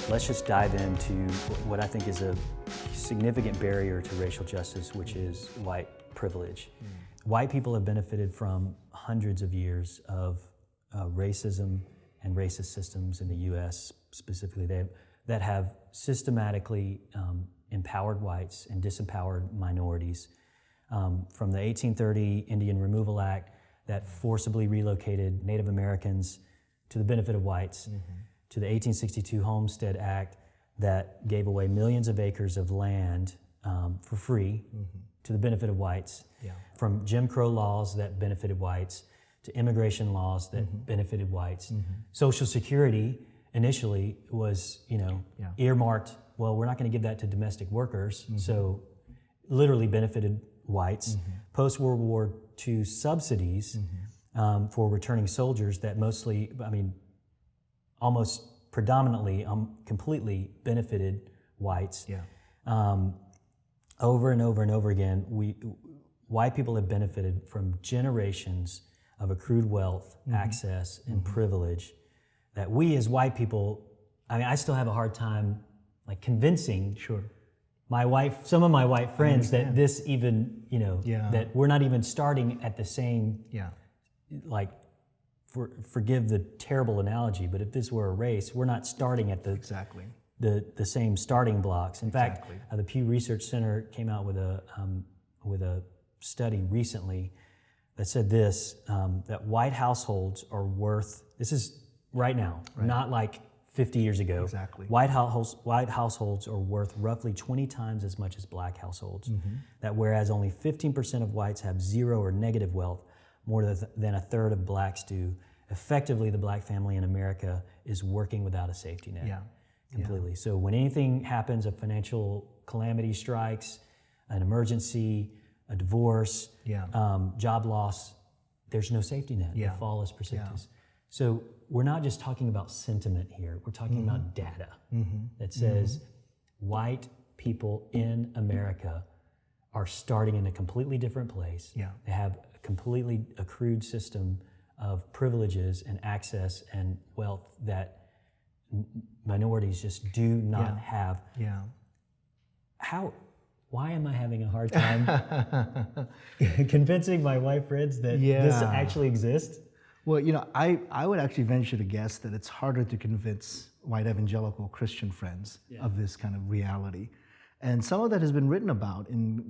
Let's just dive into what I think is a significant barrier to racial justice, which is white privilege. White people have benefited from hundreds of years of racism and racist systems in the U.S. specifically that have systematically empowered whites and disempowered minorities. From the 1830 Indian Removal Act that forcibly relocated Native Americans to the benefit of whites, to the 1862 Homestead Act that gave away millions of acres of land for free to the benefit of whites, from Jim Crow laws that benefited whites to immigration laws that benefited whites. Social Security initially was, earmarked, well, we're not going to give that to domestic workers, so literally benefited whites. Post-World War II subsidies for returning soldiers that mostly, almost predominantly, completely benefited whites. Over and over and over again, white people have benefited from generations of accrued wealth, access, and privilege that we as white people, I still have a hard time convincing some of my white friends that this even, that we're not even starting at the same, forgive the terrible analogy, but if this were a race, we're not starting at the same starting blocks. In fact, the Pew Research Center came out with a study recently that said this, that white households are worth, this is right now, not like 50 years ago. White households are worth roughly 20 times as much as black households. That whereas only 15% of whites have zero or negative wealth, more than a third of blacks do. Effectively, the black family in America is working without a safety net completely. So when anything happens, a financial calamity strikes, an emergency, a divorce, job loss, there's no safety net. The fall is precipitous. So we're not just talking about sentiment here. We're talking about data that says white people in America are starting in a completely different place. They have a completely accrued system of privileges and access and wealth that minorities just do not have. Why am I having a hard time convincing my white friends that this actually exists? Well, I would actually venture to guess that it's harder to convince white evangelical Christian friends of this kind of reality. And some of that has been written about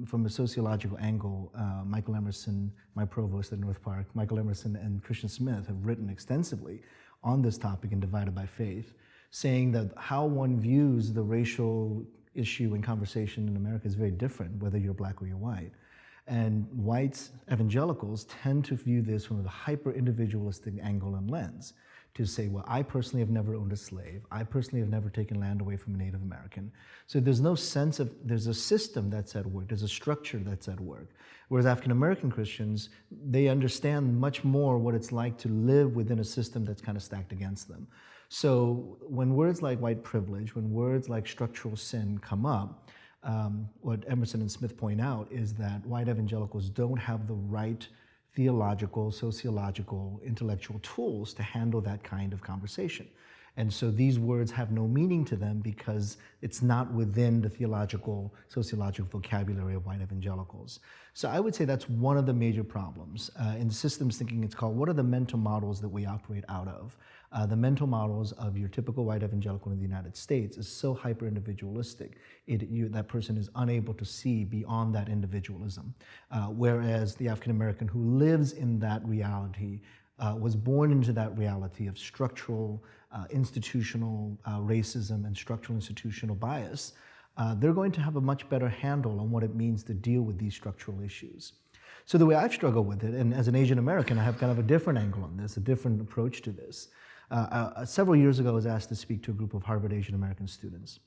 from a sociological angle. Michael Emerson, my provost at North Park, Michael Emerson and Christian Smith have written extensively on this topic in Divided by Faith, saying that how one views the racial issue and conversation in America is very different, whether you're black or you're white. And white evangelicals tend to view this from a hyper-individualistic angle and lens, to say, well, I personally have never owned a slave. I personally have never taken land away from a Native American. So there's no sense of, there's a system that's at work, there's a structure that's at work. Whereas African-American Christians, they understand much more what it's like to live within a system that's kind of stacked against them. So when words like white privilege, when words like structural sin come up, what Emerson and Smith point out is that white evangelicals don't have the right theological, sociological, intellectual tools to handle that kind of conversation. And so these words have no meaning to them because it's not within the theological, sociological vocabulary of white evangelicals. So I would say that's one of the major problems. In systems thinking, it's called, what are the mental models that we operate out of? The mental models of your typical white evangelical in the United States is so hyper-individualistic, that person is unable to see beyond that individualism. Whereas the African-American who lives in that reality was born into that reality of structural, institutional racism and structural institutional bias, they're going to have a much better handle on what it means to deal with these structural issues. So the way I've struggled with it, and as an Asian American, I have kind of a different angle on this, a different approach to this. Several years ago, I was asked to speak to a group of Harvard Asian American students.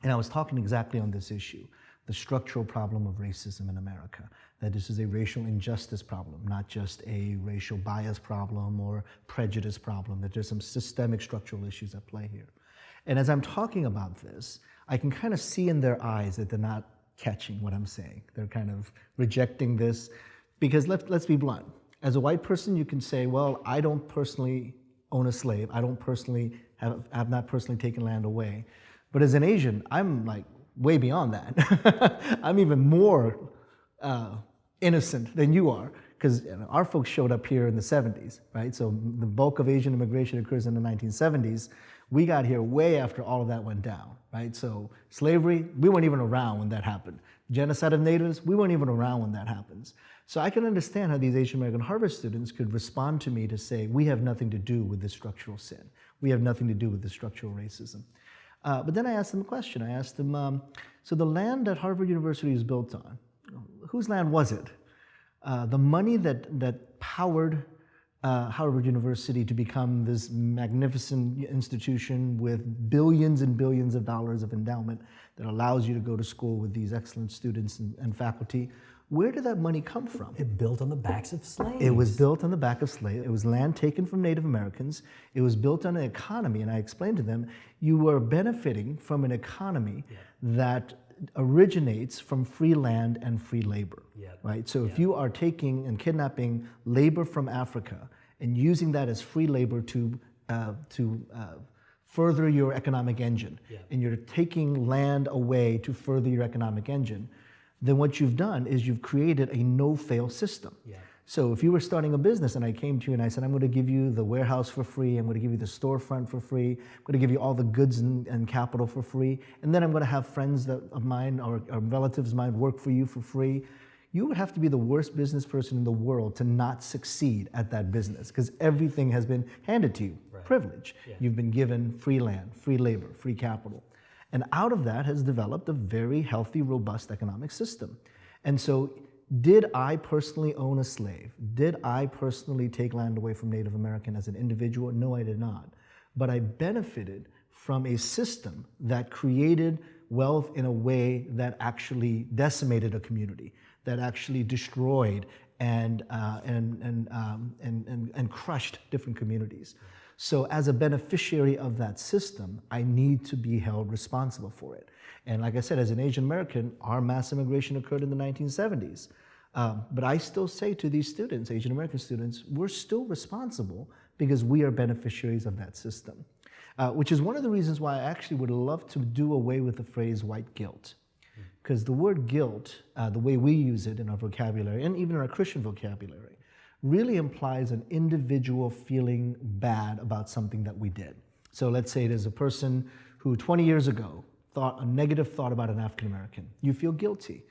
And I was talking exactly on this issue, the structural problem of racism in America, that this is a racial injustice problem, not just a racial bias problem or prejudice problem, that there's some systemic structural issues at play here. And as I'm talking about this, I can kind of see in their eyes that they're not catching what I'm saying. They're kind of rejecting this, because let's be blunt. As a white person, you can say, well, I don't personally own a slave. I don't personally have not personally taken land away. But as an Asian, I'm like way beyond that. I'm even more innocent than you are, because our folks showed up here in the 70s, right? So the bulk of Asian immigration occurs in the 1970s. We got here way after all of that went down, right? So slavery, we weren't even around when that happened. Genocide of natives, we weren't even around when that happens. So I can understand how these Asian American Harvard students could respond to me to say, we have nothing to do with this structural sin. We have nothing to do with this structural racism. But then I asked them a question. I asked them, so the land that Harvard University is built on, whose land was it? The money that powered Harvard University to become this magnificent institution with billions and billions of dollars of endowment that allows you to go to school with these excellent students and faculty, where did that money come from? It built on the backs of slaves. It was built on the back of slaves. It was land taken from Native Americans. It was built on an economy, and I explained to them, you were benefiting from an economy that originates from free land and free labor, right? So if you are taking and kidnapping labor from Africa and using that as free labor to further your economic engine, and you're taking land away to further your economic engine, then what you've done is you've created a no-fail system. So if you were starting a business and I came to you and I said, I'm going to give you the warehouse for free, I'm going to give you the storefront for free, I'm going to give you all the goods and capital for free, and then I'm going to have friends of mine or relatives of mine work for you for free, you would have to be the worst business person in the world to not succeed at that business, because everything has been handed to you, privilege. You've been given free land, free labor, free capital. And out of that has developed a very healthy, robust economic system. And so, did I personally own a slave? Did I personally take land away from Native American as an individual? No, I did not. But I benefited from a system that created wealth in a way that actually decimated a community, that actually destroyed and crushed different communities. So as a beneficiary of that system, I need to be held responsible for it. And like I said, as an Asian American, our mass immigration occurred in the 1970s. But I still say to these students, Asian American students, we're still responsible because we are beneficiaries of that system. Which is one of the reasons why I actually would love to do away with the phrase white guilt. Because the word guilt, the way we use it in our vocabulary, and even in our Christian vocabulary, really implies an individual feeling bad about something that we did. So let's say there's a person who 20 years ago thought a negative thought about an African American. You feel guilty.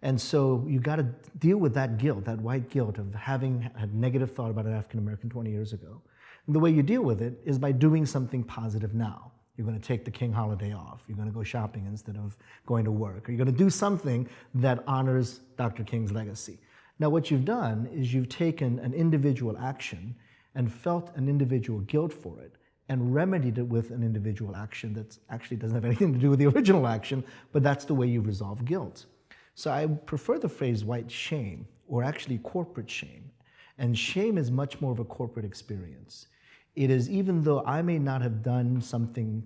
And so you got to deal with that guilt, that white guilt of having a negative thought about an African American 20 years ago. And the way you deal with it is by doing something positive now. You're going to take the King holiday off. You're going to go shopping instead of going to work. Or you're going to do something that honors Dr. King's legacy. Now, what you've done is you've taken an individual action and felt an individual guilt for it and remedied it with an individual action that actually doesn't have anything to do with the original action, but that's the way you resolve guilt. So I prefer the phrase white shame, or actually corporate shame. And shame is much more of a corporate experience. It is, even though I may not have done something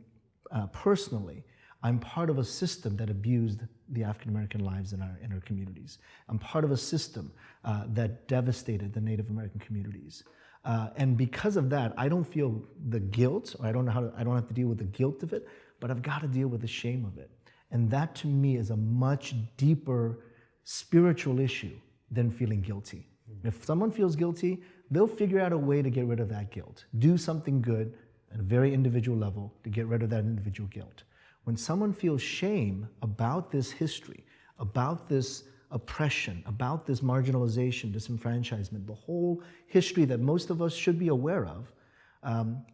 personally, I'm part of a system that abused the African American lives in our communities. I'm part of a system that devastated the Native American communities. And because of that, I don't feel the guilt, or I don't have to deal with the guilt of it, but I've got to deal with the shame of it. And that to me is a much deeper spiritual issue than feeling guilty. If someone feels guilty, they'll figure out a way to get rid of that guilt. Do something good at a very individual level to get rid of that individual guilt. When someone feels shame about this history, about this oppression, about this marginalization, disenfranchisement, the whole history that most of us should be aware of,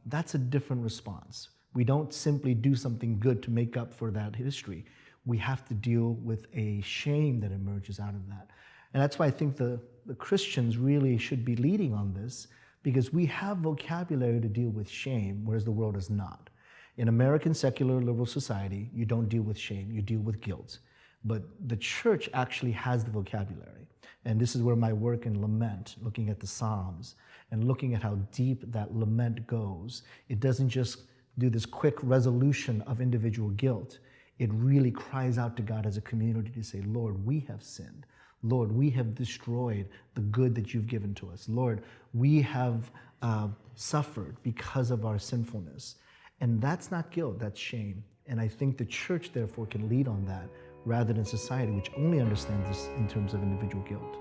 that's a different response. We don't simply do something good to make up for that history. We have to deal with a shame that emerges out of that. And that's why I think the Christians really should be leading on this, because we have vocabulary to deal with shame, whereas the world does not. In American secular liberal society, you don't deal with shame, you deal with guilt. But the church actually has the vocabulary. And this is where my work in lament, looking at the Psalms, and looking at how deep that lament goes, it doesn't just do this quick resolution of individual guilt. It really cries out to God as a community to say, Lord, we have sinned. Lord, we have destroyed the good that you've given to us. Lord, we have suffered because of our sinfulness. And that's not guilt, that's shame. And I think the church, therefore, can lead on that rather than society, which only understands this in terms of individual guilt.